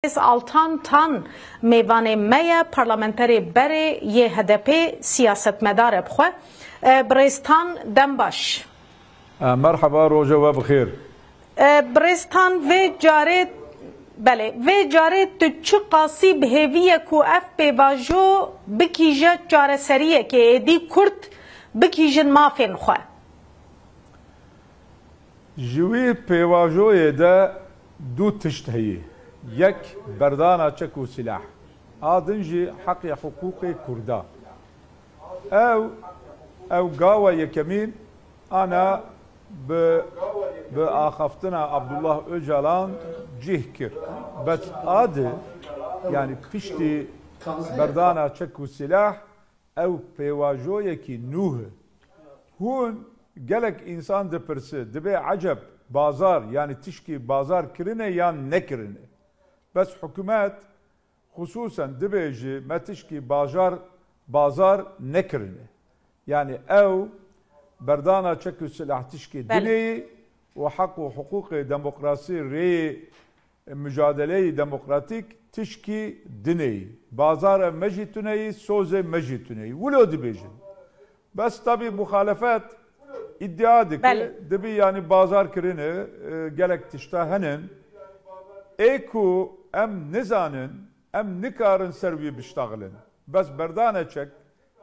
Altan tan meyvane meye parlamenteri bere ye HDP siyasetmedar bxwe Brestan dembaş. Merhaba roja ve bixêr. Brestan ve care bele ve care tu çi qasî bihêviye ku ev pêvajo bikîje çareseriyekê êdî Kurt bikîjin mafên xwe. Ji wî pêvajoyê de du tişt heye. Yek berdana çek û silah. Adin jî heqê hukûqê Kurda. Ew gawa yekemîn ana bi axaftina Abdullah Öcalan cih kir. Bes adê yani piştî berdana çek û silah ew pêvajoyekî nû he. Hûn gelek însan dipirse dibe eceb bazar yani tişkî bazar kirine yan nekirine. Bes hükümet hususen dibêjî me tişkî bazar nekirine. Yani ew berdana çek û silah tişkî dineyî û hak û hukûqê demokrasî rê mücadeleyî demokratîk tişkî dineyî. Bazar me jî tuneyî, sozê me jî tuneyî. Wilo dibêjin. Bes tabii muhalefet iddia dike dibi yani bazar kirine gelek tişta henin êku em nizanin em nikarin ser wî biştaxilin. Bes berdana çek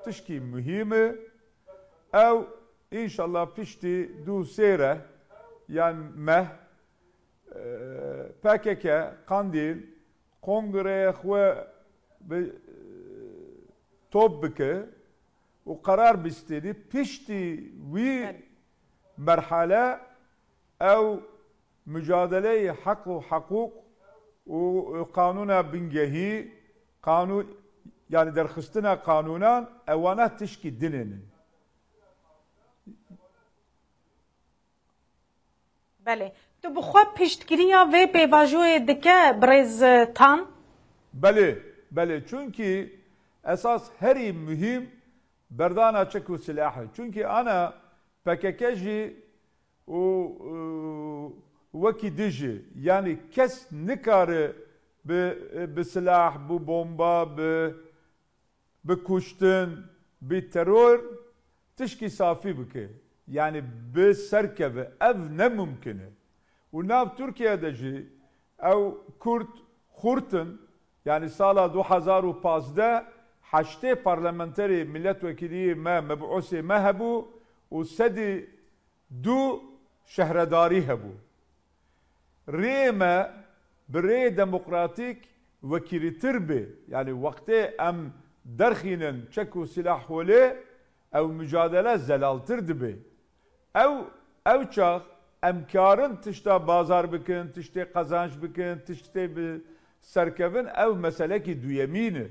tişkî mühîm e ew înşallah piştî du sêre yani meh PKK Kandîl kongreye xwe top bike û qarar bistêdî piştî wî merhale ew mücadeleyê hak û hukûq û kanûna bingehî kanûn yani derxistina kanûnan ewana tişkî dininin. Bele. Tu bixwe piştgiriya vê pêvajoyê dike Brestan? Bele. Çünkü esas herî mühim berdana çek û silahı. Çünkü ana PKK jî û wekî dijî yani kes nikare bi silah, bi bomba, bi kuştin, bi terör tişkî safî bike. Yani bi serkeve ev ne mümkün e. û nav Türkiye'de jî ew Kurt xurtin yani sala 2015 heştê parlamenterê milletvekiliyê me meb'ûsê me hebû û sedî du şehredarî hebû. Rê me bi rê demokratîk vekîlîtir be yani wextê em derxînin çek û silah holê ew mücadele zelaltir dibe. Ew çax em karin tişta bazar bikin, tiştê qezanç bikin, tiştê bi serkevin ew meselekî duyemîn e.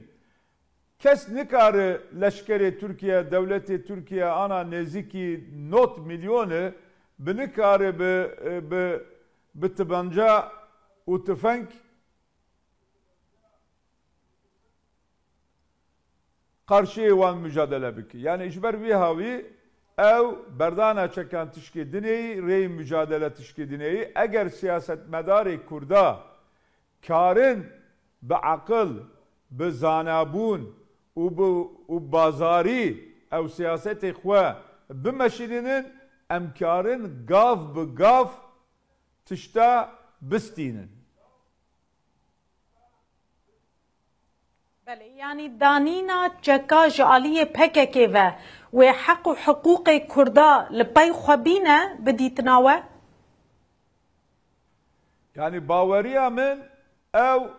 Kes nikare leşkerê Türkiye, devletê Türkiye ana nêzîkî 9 milyonê bi nikare bi tibanca û tüfeng karşıyê wan mücadele bike. Yani ji ber wî havî ew berdana çekan tişkî dineyî, rê mücadele tişkî dineyî. Eger siyasetmedarê Kurda karin bi aqil, bi zanabûn û bazarî ew siyasetê xwe bimeşînînin em karin gav bi gav tişta bistînin. Bele yani danîna çeka ji aliyê PKK ve wê heq û hukûqê Kurda li pey xwe bîne bidîtina we? Yani baweriya min ew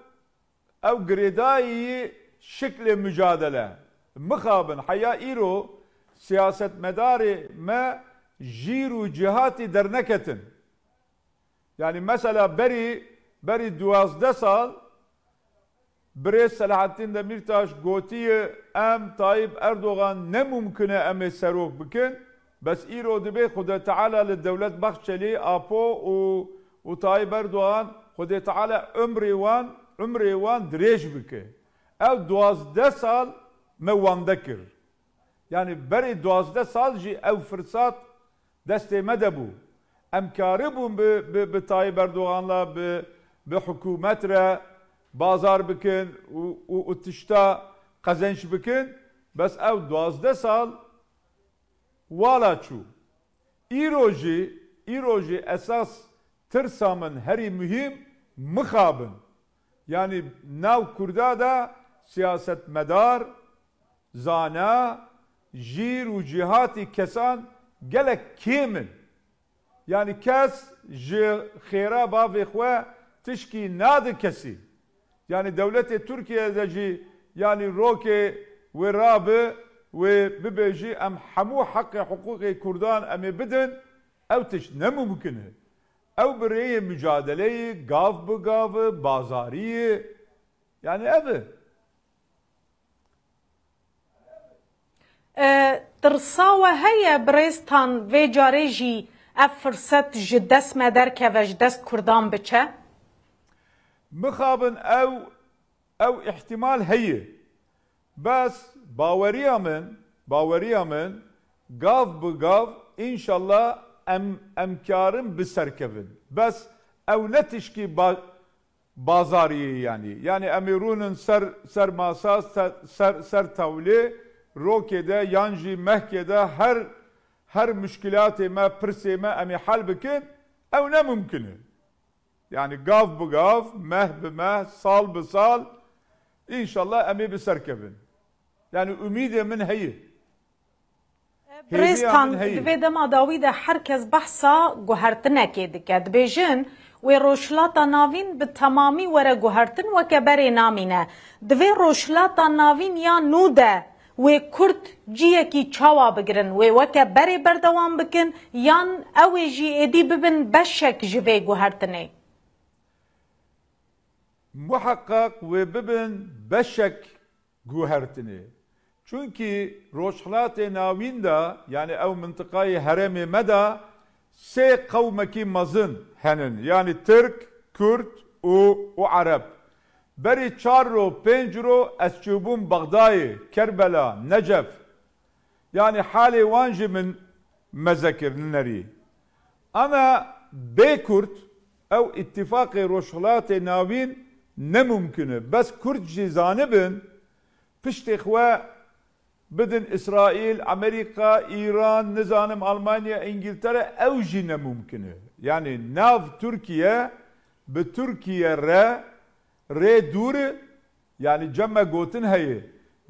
girêdayî şeklê mücadele. Mixabin heya îro siyasetmedarê me jîr û cihatî derneketin. Yani mesela berî 12 sal Birêz Selahattin Demirtaş gotiye em Tayyip Erdoğan ne mümkün e em ê serok bikin. Bes îro dibe Xwedê Teala li Devlet Bahçeli Apo û Tayyip Erdoğan Xwedê Teala ömrê wan dirêj bike. Ew 12 sal me wan dekir. Yani berî 12 sal jî ew firsat destê me de bû. Em karî bûn bi Tayyip Erdoğan'la bi hikûmet re بازار بکن و تشتا قزنش بکن بس او 12 سال والا چو ایروژی اساس ترسا من هری مهم مخابن yani nav kurda da siyaset medar zana jir u cihati kesan gelek kimin yani kes ji khira bav xwe tişki nadı kesi yani devleti Türkiye'de ji yani roke ve rabı ve bibeji em hamu hakkı hukuki kurdan em bidin ev tiş ne mümkün ev bireye mücadeleyi gav bu gavı bazariyi yani evi ترساوه هيا بريستان في جاريجي افرست جدس مدركه و جدس كردان بچه مخابن او احتمال هي بس باوريا من قاف بقاف ان شاء الله امكارم بسركبن بس او نتشكي بازاري يعني اميرون سر ماساس سر تولي روكده يانجي مهكده her müşkilatı ma pırsı ma emi hal bikin ev ne mümkün yani gav bu gav meh bi meh sal bi sal inşallah emi bi serkebin yani ümide min heyi بريستان دبي دما داويدا herkes bahsa guhertinekê dike dibêjin wê roşlata navîn bi temamî were guhertin weke berê namîne divê roşlata navîn ya nû de wê Kurd ciyekî çawa bigirin wê weke berê berdewam bikin yan ew ê jî êdî bibin beşek ji vê guhertinê muhakkak wê bibin beşek guhertinê çünkü roşlat-ı navîn da yani ev mıntıkayı herem-i meda sê kavmekî mezin henin yani Türk, Kürt û Arab berî 4 ro 5 ro ez çûbûm Bexdayê, Kerbela, Necef yani halê wan jî min mezekir nerî ama bê Kurt ew ittifaqê roşlat-ı navîn ne mümkün bes Kurt jî zanibin piştê xwe بدن İsrail, Amerika, İran, nizanım Almanya, İngiltere ev jî ne mümkün yani nav Türkiye bi Türkiye re dur yani cemme gotin heye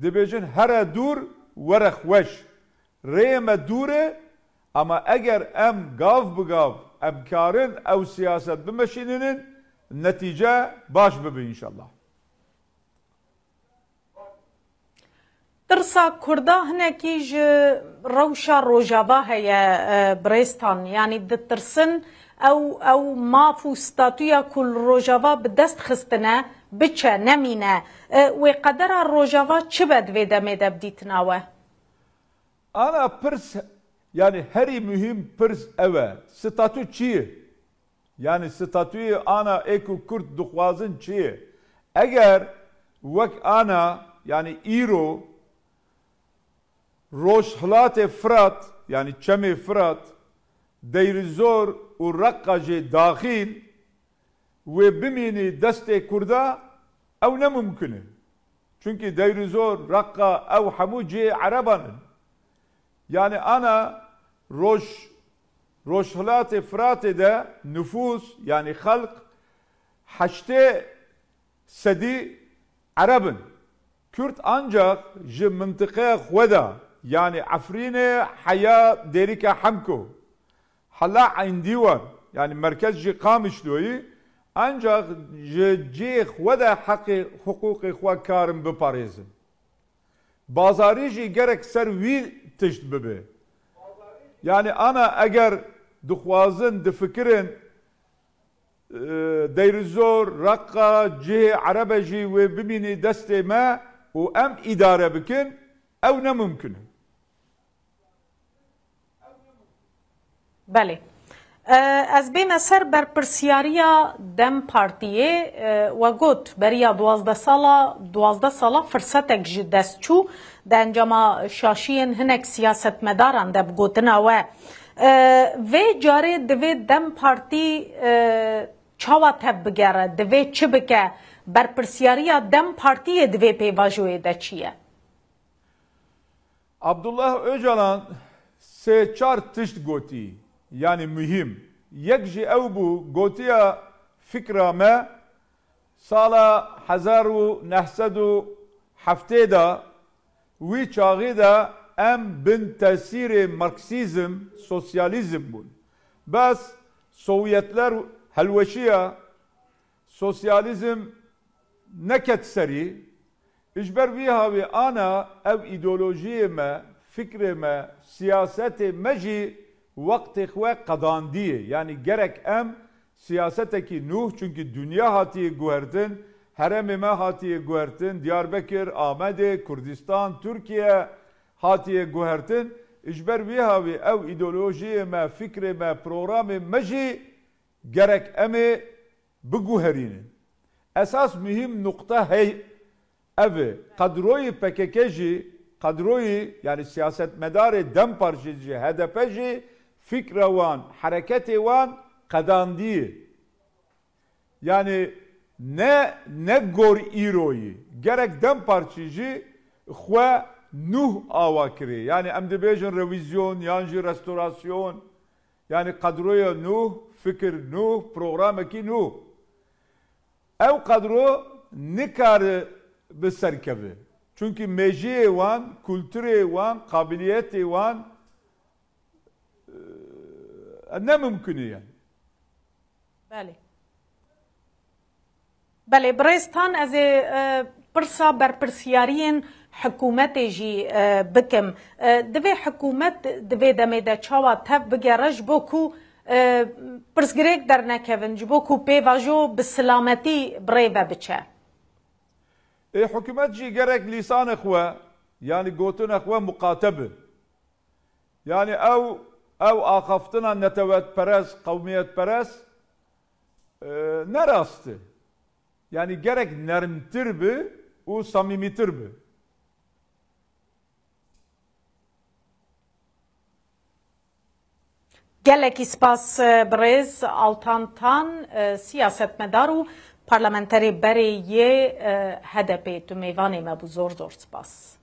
dibêjin here dur were xweş rê me dur ama eger em gav bi gav em karin ew siyaset bimeşîninin netice baş bibe inşallah. ترسا کردا هنکی ج روشا روجاوا هيا بريستان يعني دترسن او مافو ستاتويا كل روجاوا بدست خستنا بچه نمينه وقدر روجاوا چبد ويدا ميدا بديتناوه انا پرس yani heri mühim pırs eve statü çiğ yani statüyü ana eku Kürt duxwazın çiğ eğer vek ana yani İro Roşhlat-ı Fırat yani Çem-i Fırat Deirizor u Rakkacı dahil ve bimini deste kurda ev ne mümkün çünkü Deirizor Rakka ev hamuci Arabanın yani ana Roşhlat-ı Fırat'da nüfus yani halk haçte sedi Arabın Kürt ancak ji mıntıka xweda yani Afrinê heya derîka Hemko hala Eyndî var yani merkez jî Qamişloyî ancak ji cê xweda heqê hukukê xwe karin biparêzin bazarî jî gerek ser wî tişt bibe yani ana eger dixwazin difikirin Deirizor Rakka cihê Arebe jî wê bimînî destê me û em îdare bikin ew ne mümkün بله از بین سر بر پرسیاریا دم پارتیه و گوت بریا 12 سالا فرصتک جی دست چو ده انجام شاشین هنک سیاست مداران ده بگوتنا و جاره دوی دم پارتی چاوا تب بگره دوی چی بکه berpirsiyariya Dem Partiye divê pêvajoyê de çi ye? Abdullah Öcalan sê çar tişt gotî, yani mühim. Yek jî ew bû gotiya fikra me sala 1970 da wî çaxê de em bin tesîrê Marksizm, sosyalizm bûn. Bes Sovyetler helweşiya sosyalizm neket serî, ji ber vî havê ana ev îdeolojiyê me, fikrê me, siyasetê me jî wektê xwe qedandiye. Yani gerek em siyasetekî nû, çünkü dünya hatiye guhertin, heremê me hatiye guhertin, Diyarbekir, Amedê, Kurdistan, Türkiye hatiye guhertin. Ji ber vî havê ew îdeolojiyê me, fikrê me, programê me jî gerek em ê biguherînin. Esas mühim nokta hey ev kadroyê PKK jî, kadroyê yani siyasetmedarê Dem Partisi jî, HDP jî fikra wan, hareketê wan qedandiye. Yani ne gor îroyî, gerek Dem Partisi jî xwe nuh ava kirê. Yani em dibêjin revizyon yan jî restorasyon. Yani kadroya nuh, fikir nuh, programekî nuh. Ew kadro nikare bi serkeve. Çünkü mejiyê wan, kültürê wan, kabiliyetê wan ne mümkün yani. Belê birêstan ez ê pirsa berpirsiyariyên hikûmetê jî bikim. Divê hikûmet divê demê de çawa tev bigere ji bo ku pirsgirêk dernekevin, ji bo ku pêvajo bi silametî birêve biçe. Hikûmet jî gerek lîsanê xwe, yani gotina xwe muqatebe. Yani ew axaftina netewetperest, qewmiyetperest ne rast e. Yani gerek nermtir bi û samîmîtir bi. Gelekî spas birêz Altan siyasetmedar û parlamenterê berê yê HDP tu mêvanê me bû zor spas.